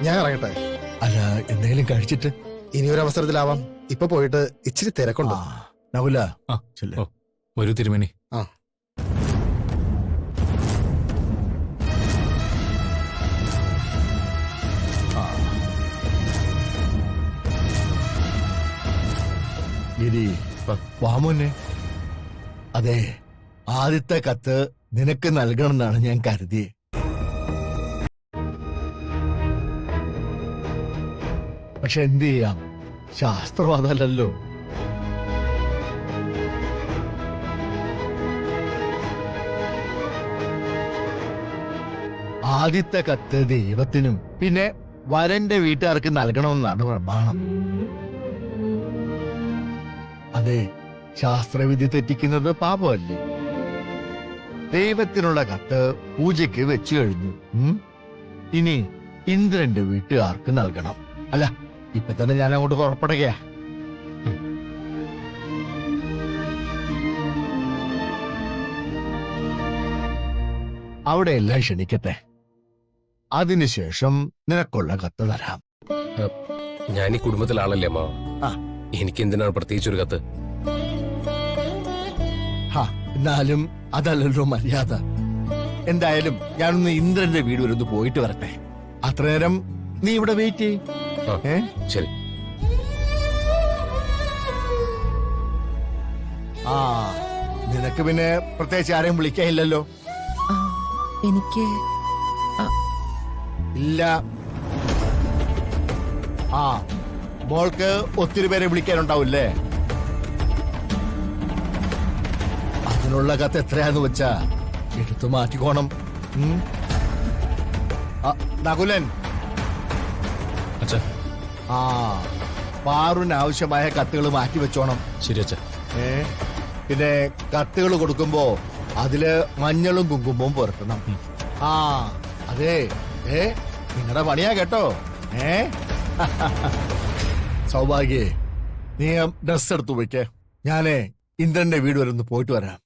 ഞാൻ ഇറങ്ങട്ടെ. അല്ല, എന്തെങ്കിലും കഴിച്ചിട്ട് ഇനിയൊരു അവസരത്തിലാവാം. ഇപ്പൊ പോയിട്ട് ഇച്ചിരി തിരക്കുണ്ട്. നകുല, ഒരു തിരുമേനി. ആ ഗിരി, വാമോനെ. അതെ, ആദ്യത്തെ കത്ത് നിനക്ക് നൽകണമെന്നാണ് ഞാൻ കരുതിയത്. പക്ഷെ എന്ത് ചെയ്യാം, ശാസ്ത്രം അതല്ലല്ലോ. ആദ്യത്തെ കത്ത് ദൈവത്തിനും പിന്നെ വരന്റെ വീട്ടുകാർക്ക് നൽകണമെന്നാണ് പ്രമാണം. അതെ, ശാസ്ത്രവിധി തെറ്റിക്കുന്നത് പാപമല്ലേ? ദൈവത്തിനുള്ള കത്ത് പൂജയ്ക്ക് വെച്ചു കഴിഞ്ഞു. ഇനി ഇന്ദ്രന്റെ വീട്ടുകാർക്ക് നൽകണം. അല്ല, ഇപ്പൊ തന്നെ ഞാൻ അങ്ങോട്ട് പുറപ്പെടുകയാ. അവിടെ എല്ലാം ക്ഷണിക്കട്ടെ. അതിനുശേഷം നിനക്കുള്ള കത്ത് തരാം. ഞാൻ ഈ കുടുംബത്തിലെ ആളല്ലേ അമ്മ? എനിക്ക് എന്തിനാണ് പ്രത്യേകിച്ചൊരു കത്ത്? എന്നാലും അതല്ലല്ലോ മര്യാദ. എന്തായാലും ഞാനൊന്ന് ഇന്ദ്രന്റെ വീട് വരെ ഒന്ന് പോയിട്ട് വരട്ടെ. അത്ര നേരം നീ ഇവിടെ വെയിറ്റ് ചെയ്യ്. ശരി. നിനക്ക് പിന്നെ പ്രത്യേകിച്ച് ആരെയും വിളിക്കാനില്ലല്ലോ? എനിക്ക് ഇല്ല. മോൾക്ക് ഒത്തിരി പേരെ വിളിക്കാനുണ്ടാവില്ലേ? അതിനുള്ള കത്ത് എത്രയാന്ന് വെച്ചാ എടുത്തു മാറ്റിക്കോണം. നകുലൻ, പാറുവിന് ആവശ്യമായ കത്തുകൾ മാറ്റി വെച്ചോണം. ശരി അച്ഛാ. പിന്നെ കത്തുകൾ കൊടുക്കുമ്പോ അതില് മഞ്ഞളും കുങ്കുമവും പുരട്ടണം. അതെ, നിങ്ങളുടെ പണിയാ കേട്ടോ. സൗഭാഗ്യേ, നീ ഡ്രസ് എടുത്തു വയ്ക്കേ. ഞാനേ ഇന്ദ്രന്റെ വീട് വരെ ഒന്ന് പോയിട്ട് വരാം.